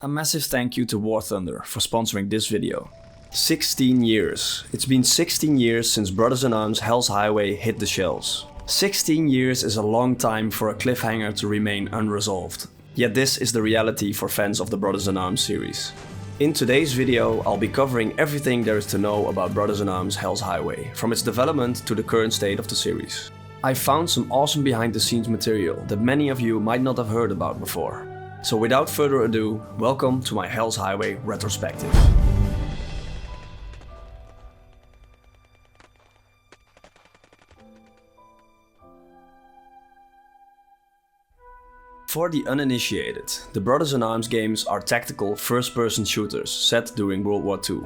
A massive thank you to War Thunder for sponsoring this video. 16 years. It's been 16 years since Brothers in Arms Hell's Highway hit the shelves. 16 years is a long time for a cliffhanger to remain unresolved. Yet this is the reality for fans of the Brothers in Arms series. In today's video, I'll be covering everything there is to know about Brothers in Arms Hell's Highway, from its development to the current state of the series. I found some awesome behind the scenes material that many of you might not have heard about before. So without further ado, welcome to my Hell's Highway retrospective. For the uninitiated, the Brothers in Arms games are tactical first-person shooters set during World War II.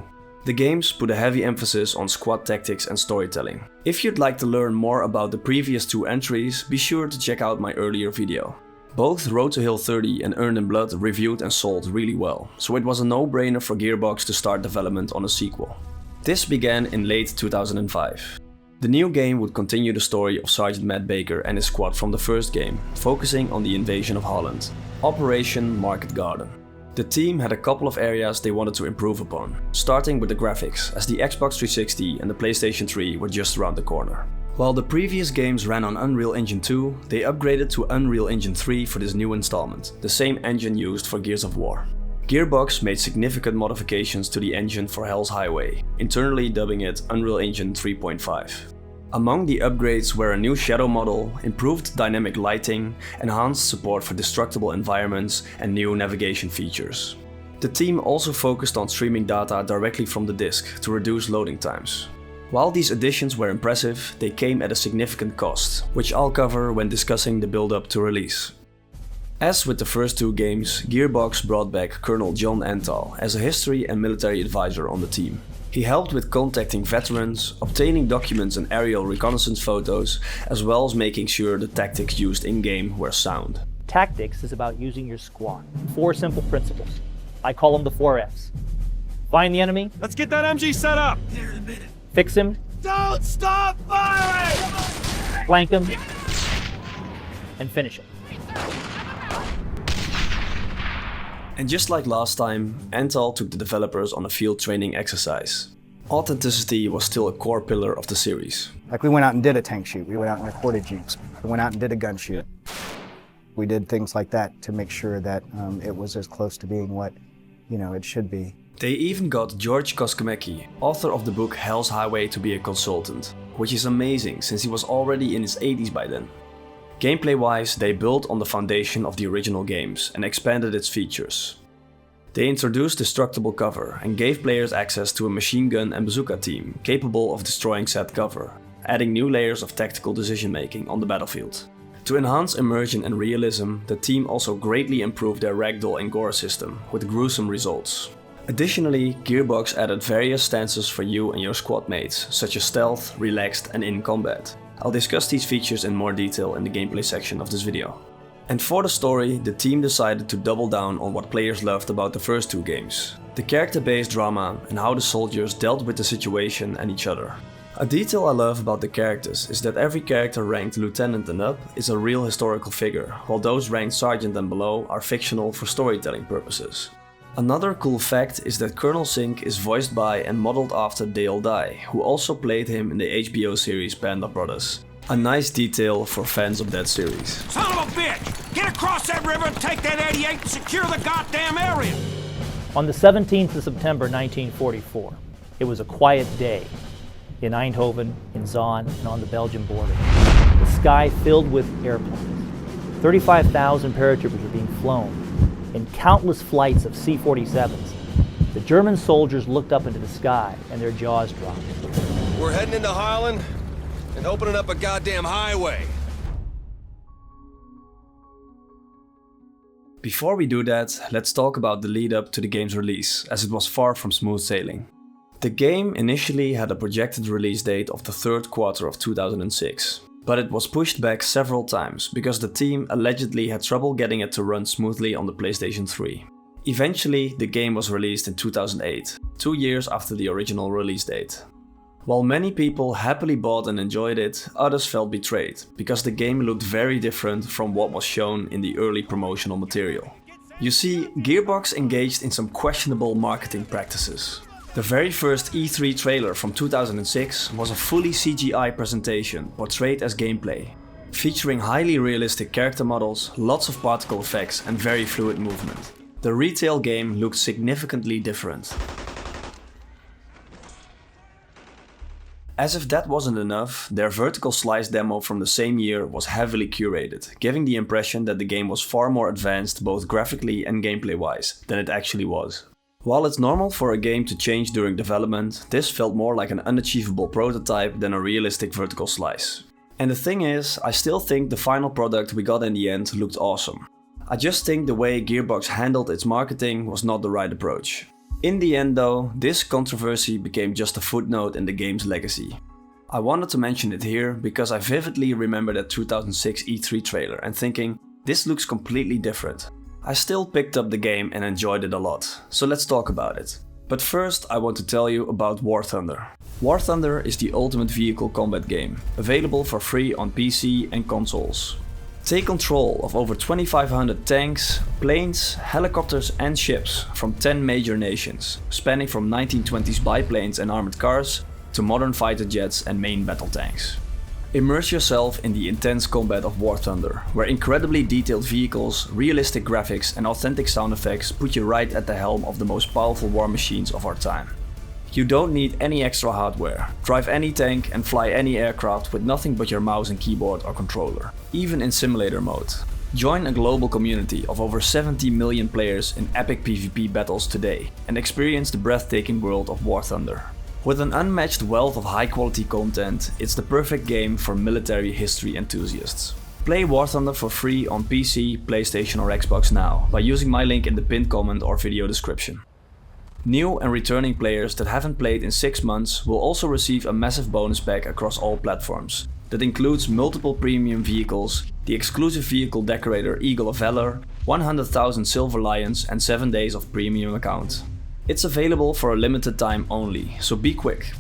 The games put a heavy emphasis on squad tactics and storytelling. If you'd like to learn more about the previous two entries, be sure to check out my earlier video. Both Road to Hill 30 and Earned in Blood reviewed and sold really well, so it was a no-brainer for Gearbox to start development on a sequel. This began in late 2005. The new game would continue the story of Sergeant Matt Baker and his squad from the first game, focusing on the invasion of Holland. Operation Market Garden. The team had a couple of areas they wanted to improve upon, starting with the graphics, as the Xbox 360 and the PlayStation 3 were just around the corner. While the previous games ran on Unreal Engine 2, they upgraded to Unreal Engine 3 for this new installment, the same engine used for Gears of War. Gearbox made significant modifications to the engine for Hell's Highway, internally dubbing it Unreal Engine 3.5. Among the upgrades were a new shadow model, improved dynamic lighting, enhanced support for destructible environments, and new navigation features. The team also focused on streaming data directly from the disk to reduce loading times. While these additions were impressive, they came at a significant cost, which I'll cover when discussing the build-up to release. As with the first two games, Gearbox brought back Colonel John Antal as a history and military advisor on the team. He helped with contacting veterans, obtaining documents and aerial reconnaissance photos, as well as making sure the tactics used in-game were sound. Tactics is about using your squad. 4 simple principles. I call them the 4 F's. Find the enemy. Let's get that MG set up. Fix him. Don't stop firing! Flank him. And finish him. And just like last time, Antal took the developers on a field training exercise. Authenticity was still a core pillar of the series. Like we went out and did a tank shoot, we went out and recorded jeeps, we went out and did a gun shoot. We did things like that to make sure that it was as close to being what, it should be. They even got George Koskomecki, author of the book Hell's Highway, to be a consultant, which is amazing since he was already in his 80s by then. Gameplay-wise, they built on the foundation of the original games and expanded its features. They introduced destructible cover and gave players access to a machine gun and bazooka team capable of destroying said cover, adding new layers of tactical decision-making on the battlefield. To enhance immersion and realism, the team also greatly improved their ragdoll and gore system, with gruesome results. Additionally, Gearbox added various stances for you and your squad mates, such as stealth, relaxed, and in combat. I'll discuss these features in more detail in the gameplay section of this video. And for the story, the team decided to double down on what players loved about the first two games: the character-based drama and how the soldiers dealt with the situation and each other. A detail I love about the characters is that every character ranked lieutenant and up is a real historical figure, while those ranked sergeant and below are fictional for storytelling purposes. Another cool fact is that Colonel Sink is voiced by and modeled after Dale Dye, who also played him in the HBO series Band of Brothers. A nice detail for fans of that series. Son of a bitch! Get across that river and take that 88 and secure the goddamn area! On the 17th of September 1944, it was a quiet day in Eindhoven, in Zaan, and on the Belgian border. The sky filled with airplanes. 35,000 paratroopers were being flown in countless flights of C-47s. The German soldiers looked up into the sky and their jaws dropped. We're heading into Holland and opening up a goddamn highway. Before we do that, let's talk about the lead up to the game's release, as it was far from smooth sailing. The game initially had a projected release date of the third quarter of 2006. But it was pushed back several times because the team allegedly had trouble getting it to run smoothly on the PlayStation 3. Eventually, the game was released in 2008, 2 years after the original release date. While many people happily bought and enjoyed it, others felt betrayed because the game looked very different from what was shown in the early promotional material. You see, Gearbox engaged in some questionable marketing practices. The very first E3 trailer from 2006 was a fully CGI presentation portrayed as gameplay, featuring highly realistic character models, lots of particle effects and very fluid movement. The retail game looked significantly different. As if that wasn't enough, their vertical slice demo from the same year was heavily curated, giving the impression that the game was far more advanced both graphically and gameplay-wise than it actually was. While it's normal for a game to change during development, this felt more like an unachievable prototype than a realistic vertical slice. And the thing is, I still think the final product we got in the end looked awesome. I just think the way Gearbox handled its marketing was not the right approach. In the end though, this controversy became just a footnote in the game's legacy. I wanted to mention it here because I vividly remember that 2006 E3 trailer and thinking, this looks completely different. I still picked up the game and enjoyed it a lot, so let's talk about it. But first I want to tell you about War Thunder. War Thunder is the ultimate vehicle combat game, available for free on PC and consoles. Take control of over 2,500 tanks, planes, helicopters and ships from 10 major nations, spanning from 1920s biplanes and armored cars to modern fighter jets and main battle tanks. Immerse yourself in the intense combat of War Thunder, where incredibly detailed vehicles, realistic graphics and authentic sound effects put you right at the helm of the most powerful war machines of our time. You don't need any extra hardware, drive any tank and fly any aircraft with nothing but your mouse and keyboard or controller, even in simulator mode. Join a global community of over 70 million players in epic PvP battles today and experience the breathtaking world of War Thunder. With an unmatched wealth of high quality content, it's the perfect game for military history enthusiasts. Play War Thunder for free on PC, PlayStation or Xbox now by using my link in the pinned comment or video description. New and returning players that haven't played in 6 months will also receive a massive bonus pack across all platforms. That includes multiple premium vehicles, the exclusive vehicle decorator Eagle of Valor, 100,000 Silver Lions and 7 days of premium account. It's available for a limited time only, so be quick.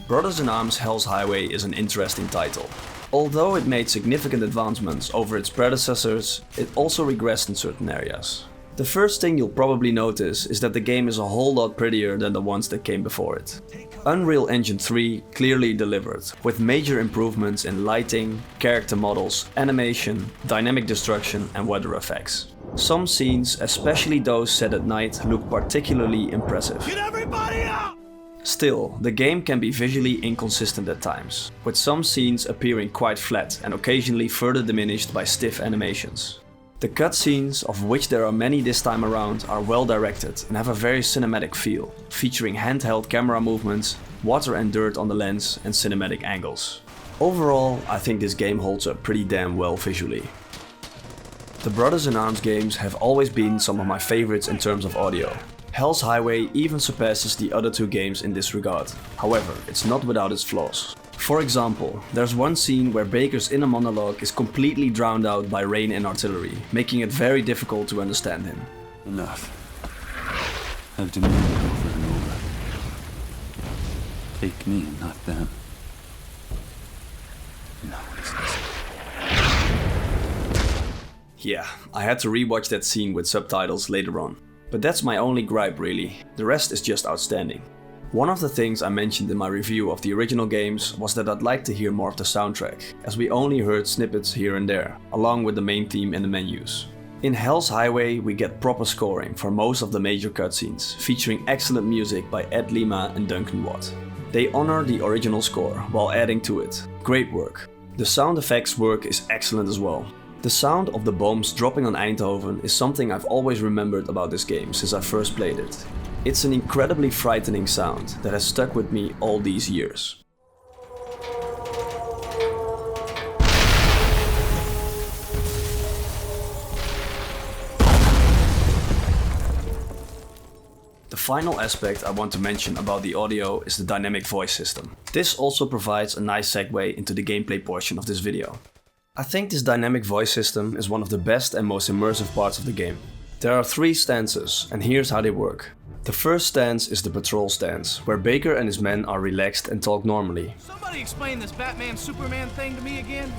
Brothers in Arms Hell's Highway is an interesting title. Although it made significant advancements over its predecessors, it also regressed in certain areas. The first thing you'll probably notice is that the game is a whole lot prettier than the ones that came before it. Unreal Engine 3 clearly delivered, with major improvements in lighting, character models, animation, dynamic destruction and weather effects. Some scenes, especially those set at night, look particularly impressive. Get everybody out! Still, the game can be visually inconsistent at times, with some scenes appearing quite flat and occasionally further diminished by stiff animations. The cutscenes, of which there are many this time around, are well directed and have a very cinematic feel, featuring handheld camera movements, water and dirt on the lens and cinematic angles. Overall, I think this game holds up pretty damn well visually. The Brothers in Arms games have always been some of my favorites in terms of audio. Hell's Highway even surpasses the other two games in this regard. However, it's not without its flaws. For example, there's one scene where Baker's inner monologue is completely drowned out by rain and artillery, making it very difficult to understand him. Enough. I've demanded over and over. Take me, not them. No one is listening. Yeah, I had to rewatch that scene with subtitles later on. But that's my only gripe really, the rest is just outstanding. One of the things I mentioned in my review of the original games was that I'd like to hear more of the soundtrack, as we only heard snippets here and there, along with the main theme in the menus. In Hell's Highway we get proper scoring for most of the major cutscenes, featuring excellent music by Ed Lima and Duncan Watt. They honor the original score while adding to it. Great work. The sound effects work is excellent as well. The sound of the bombs dropping on Eindhoven is something I've always remembered about this game since I first played it. It's an incredibly frightening sound that has stuck with me all these years. The final aspect I want to mention about the audio is the dynamic voice system. This also provides a nice segue into the gameplay portion of this video. I think this dynamic voice system is one of the best and most immersive parts of the game. There are 3 stances, and here's how they work. The first stance is the patrol stance, where Baker and his men are relaxed and talk normally. Somebody explain this Batman-Superman thing to me again?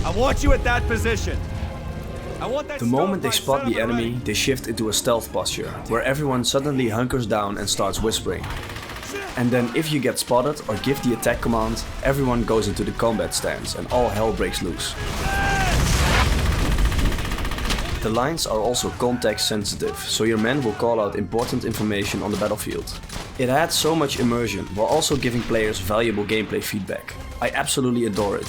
I want you at that position. I want that The moment they spot the enemy, they shift into a stealth posture, where everyone suddenly hunkers down and starts whispering. And then if you get spotted or give the attack command, everyone goes into the combat stance and all hell breaks loose. The lines are also context sensitive, so your men will call out important information on the battlefield. It adds so much immersion while also giving players valuable gameplay feedback. I absolutely adore it.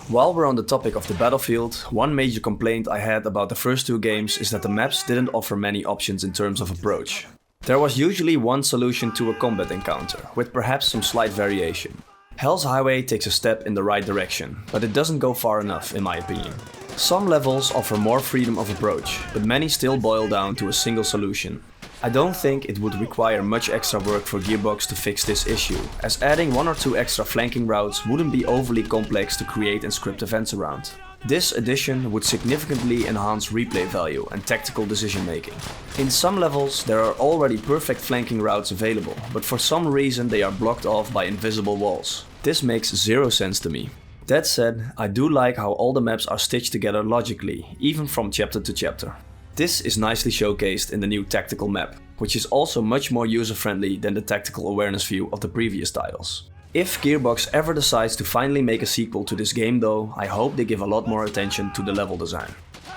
While we're on the topic of the battlefield, one major complaint I had about the first two games is that the maps didn't offer many options in terms of approach. There was usually one solution to a combat encounter, with perhaps some slight variation. Hell's Highway takes a step in the right direction, but it doesn't go far enough in my opinion. Some levels offer more freedom of approach, but many still boil down to a single solution. I don't think it would require much extra work for Gearbox to fix this issue, as adding one or two extra flanking routes wouldn't be overly complex to create and script events around. This addition would significantly enhance replay value and tactical decision making. In some levels there are already perfect flanking routes available, but for some reason they are blocked off by invisible walls. This makes zero sense to me. That said, I do like how all the maps are stitched together logically, even from chapter to chapter. This is nicely showcased in the new tactical map, which is also much more user-friendly than the tactical awareness view of the previous titles. If Gearbox ever decides to finally make a sequel to this game though, I hope they give a lot more attention to the level design.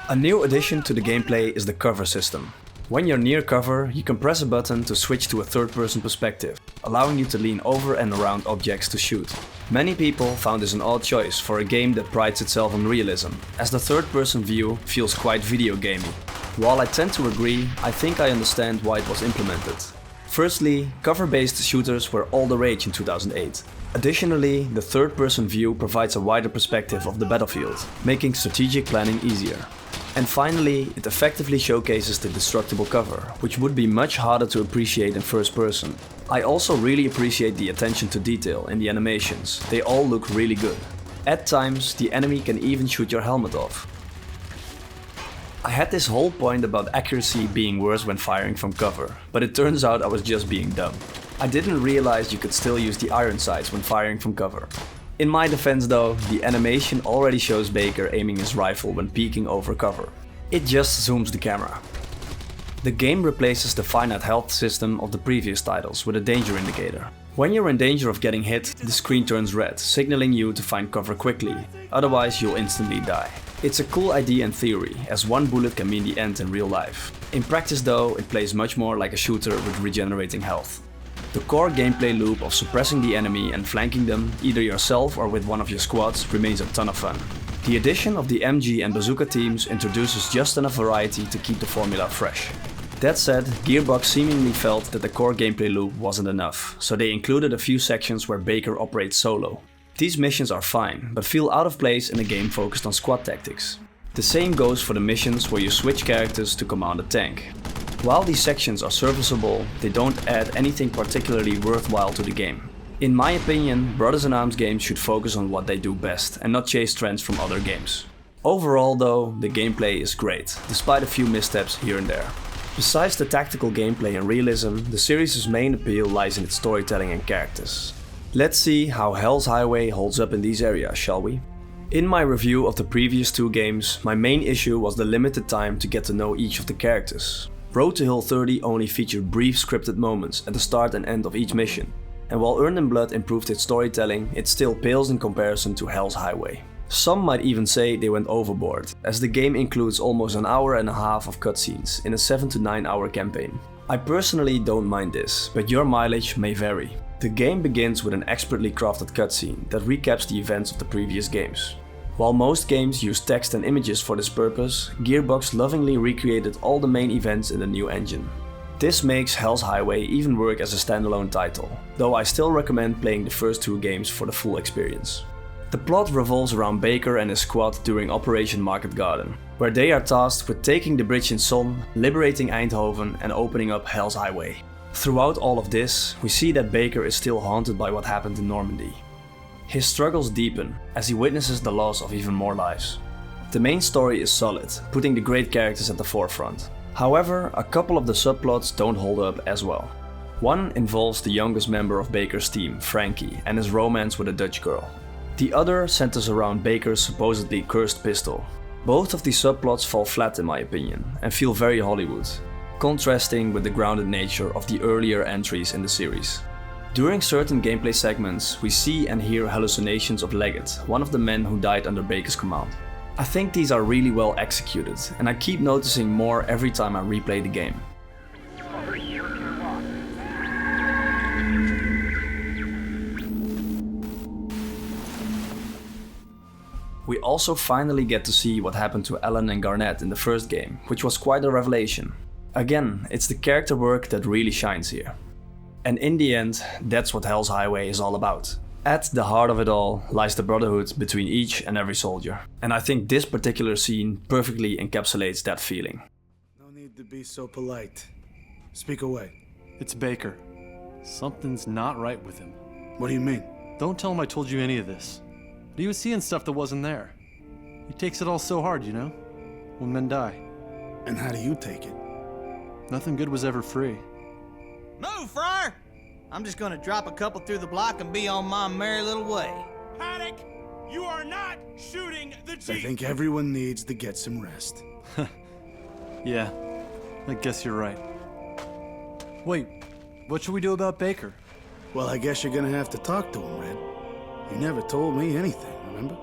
A new addition to the gameplay is the cover system. When you're near cover, you can press a button to switch to a third-person perspective, allowing you to lean over and around objects to shoot. Many people found this an odd choice for a game that prides itself on realism, as the third-person view feels quite video gamey. While I tend to agree, I think I understand why it was implemented. Firstly, cover-based shooters were all the rage in 2008. Additionally, the third-person view provides a wider perspective of the battlefield, making strategic planning easier. And finally, it effectively showcases the destructible cover, which would be much harder to appreciate in first person. I also really appreciate the attention to detail in the animations, they all look really good. At times, the enemy can even shoot your helmet off. I had this whole point about accuracy being worse when firing from cover, but it turns out I was just being dumb. I didn't realize you could still use the iron sights when firing from cover. In my defense though, the animation already shows Baker aiming his rifle when peeking over cover. It just zooms the camera. The game replaces the finite health system of the previous titles with a danger indicator. When you're in danger of getting hit, the screen turns red, signaling you to find cover quickly, otherwise you'll instantly die. It's a cool idea in theory, as one bullet can mean the end in real life. In practice though, it plays much more like a shooter with regenerating health. The core gameplay loop of suppressing the enemy and flanking them, either yourself or with one of your squads, remains a ton of fun. The addition of the MG and Bazooka teams introduces just enough variety to keep the formula fresh. That said, Gearbox seemingly felt that the core gameplay loop wasn't enough, so they included a few sections where Baker operates solo. These missions are fine, but feel out of place in a game focused on squad tactics. The same goes for the missions where you switch characters to command a tank. While these sections are serviceable, they don't add anything particularly worthwhile to the game. In my opinion, Brothers in Arms games should focus on what they do best and not chase trends from other games. Overall though, the gameplay is great, despite a few missteps here and there. Besides the tactical gameplay and realism, the series' main appeal lies in its storytelling and characters. Let's see how Hell's Highway holds up in these areas, shall we? In my review of the previous two games, my main issue was the limited time to get to know each of the characters. Road to Hill 30 only featured brief scripted moments at the start and end of each mission, and while Earned in Blood improved its storytelling, it still pales in comparison to Hell's Highway. Some might even say they went overboard, as the game includes almost an hour and a half of cutscenes in a 7 to 9 hour campaign. I personally don't mind this, but your mileage may vary. The game begins with an expertly crafted cutscene that recaps the events of the previous games. While most games use text and images for this purpose, Gearbox lovingly recreated all the main events in the new engine. This makes Hell's Highway even work as a standalone title, though I still recommend playing the first two games for the full experience. The plot revolves around Baker and his squad during Operation Market Garden, where they are tasked with taking the bridge in Somme, liberating Eindhoven and opening up Hell's Highway. Throughout all of this, we see that Baker is still haunted by what happened in Normandy. His struggles deepen as he witnesses the loss of even more lives. The main story is solid, putting the great characters at the forefront. However, a couple of the subplots don't hold up as well. One involves the youngest member of Baker's team, Frankie, and his romance with a Dutch girl. The other centers around Baker's supposedly cursed pistol. Both of these subplots fall flat in my opinion and feel very Hollywood, contrasting with the grounded nature of the earlier entries in the series. During certain gameplay segments, we see and hear hallucinations of Leggett, one of the men who died under Baker's command. I think these are really well executed, and I keep noticing more every time I replay the game. We also finally get to see what happened to Alan and Garnett in the first game, which was quite a revelation. Again, it's the character work that really shines here. And in the end, that's what Hell's Highway is all about. At the heart of it all lies the brotherhood between each and every soldier. And I think this particular scene perfectly encapsulates that feeling. No need to be so polite. Speak away. It's Baker. Something's not right with him. What do you mean? Don't tell him I told you any of this. But he was seeing stuff that wasn't there. He takes it all so hard, you know? When men die. And how do you take it? Nothing good was ever free. Move, Friar! I'm just gonna drop a couple through the block and be on my merry little way. Paddock, you are not shooting the Jeep. I think everyone needs to get some rest. Yeah, I guess you're right. Wait, what should we do about Baker? Well, I guess you're gonna have to talk to him, Red. You never told me anything, remember?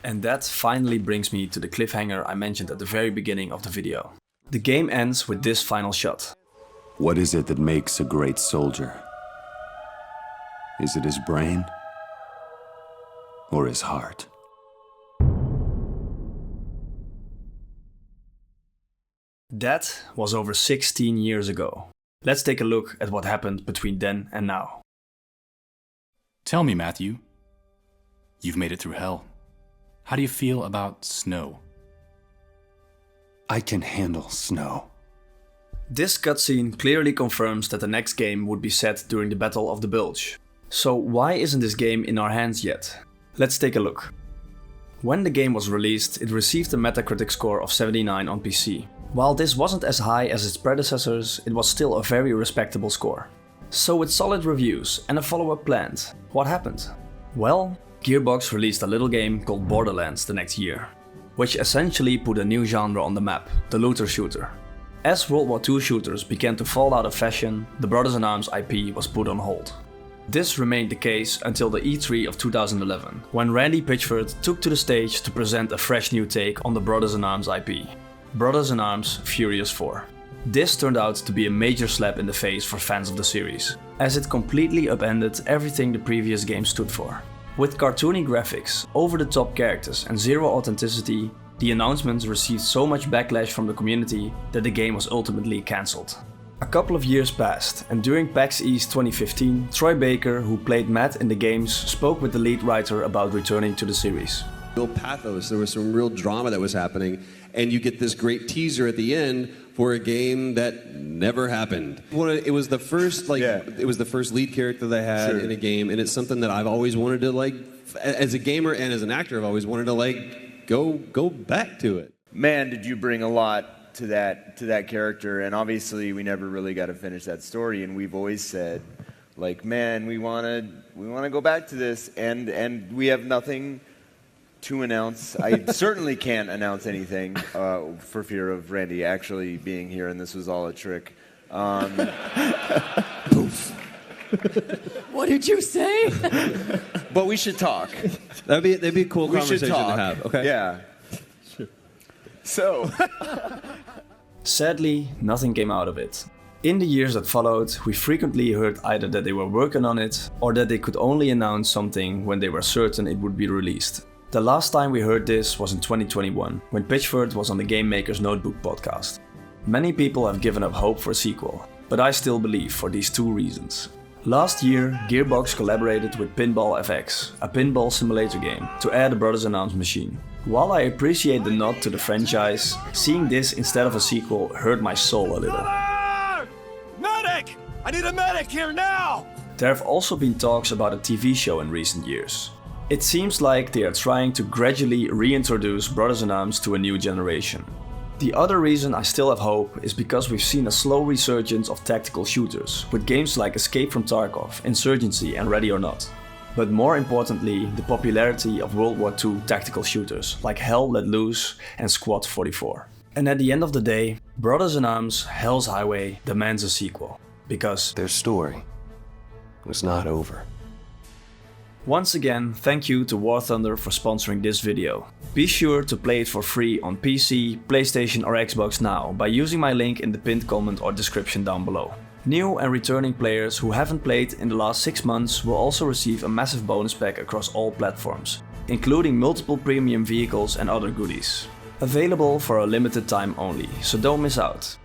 And that finally brings me to the cliffhanger I mentioned at the very beginning of the video. The game ends with this final shot. What is it that makes a great soldier? Is it his brain? Or his heart? That was over 16 years ago. Let's take a look at what happened between then and now. Tell me, Matthew. You've made it through hell. How do you feel about snow? I can handle snow. This cutscene clearly confirms that the next game would be set during the Battle of the Bulge. So why isn't this game in our hands yet? Let's take a look. When the game was released, it received a Metacritic score of 79 on PC. While this wasn't as high as its predecessors, it was still a very respectable score. So with solid reviews and a follow-up planned, what happened? Well, Gearbox released a little game called Borderlands the next year, which essentially put a new genre on the map, the looter shooter. As World War II shooters began to fall out of fashion, the Brothers-in-Arms IP was put on hold. This remained the case until the E3 of 2011, when Randy Pitchford took to the stage to present a fresh new take on the Brothers-in-Arms IP, Brothers-in-Arms Furious 4. This turned out to be a major slap in the face for fans of the series, as it completely upended everything the previous game stood for. With cartoony graphics, over-the-top characters and zero authenticity, the announcement received so much backlash from the community that the game was ultimately cancelled. A couple of years passed, and during PAX East 2015, Troy Baker, who played Matt in the games, spoke with the lead writer about returning to the series. Real pathos, there was some real drama that was happening, and you get this great teaser at the end for a game that never happened. It was the first, it was the first lead character that I had in a game, and it's something that I've always wanted to, as a gamer and as an actor, I've always wanted to, go back to it. Man, did you bring a lot to that character, and obviously we never really got to finish that story, and we've always said, like, man, we want to go back to this, and we have nothing to announce. I certainly can't announce anything for fear of Randy actually being here, and this was all a trick. Poof. What did you say? But we should talk. That'd be a cool conversation to have. Okay. Yeah. So. Sadly, nothing came out of it. In the years that followed, we frequently heard either that they were working on it, or that they could only announce something when they were certain it would be released. The last time we heard this was in 2021, when Pitchford was on the Game Maker's Notebook podcast. Many people have given up hope for a sequel, but I still believe for these two reasons. Last year, Gearbox collaborated with Pinball FX, a pinball simulator game, to add a Brothers-in-Arms machine. While I appreciate the nod to the franchise, seeing this instead of a sequel hurt my soul a little. Medic! I need a medic here now! There have also been talks about a TV show in recent years. It seems like they are trying to gradually reintroduce Brothers-in-Arms to a new generation. The other reason I still have hope is because we've seen a slow resurgence of tactical shooters, with games like Escape from Tarkov, Insurgency and Ready or Not. But more importantly, the popularity of World War II tactical shooters like Hell Let Loose and Squad 44. And at the end of the day, Brothers in Arms Hell's Highway demands a sequel, because their story was not over. Once again, thank you to War Thunder for sponsoring this video. Be sure to play it for free on PC, PlayStation or Xbox now by using my link in the pinned comment or description down below. New and returning players who haven't played in the last 6 months will also receive a massive bonus pack across all platforms, including multiple premium vehicles and other goodies. Available for a limited time only, so don't miss out.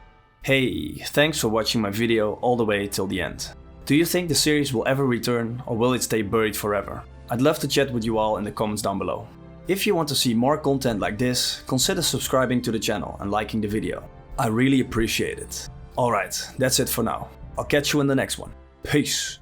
Hey, thanks for watching my video all the way till the end. Do you think the series will ever return, or will it stay buried forever? I'd love to chat with you all in the comments down below. If you want to see more content like this, consider subscribing to the channel and liking the video. I really appreciate it. Alright, that's it for now. I'll catch you in the next one. Peace!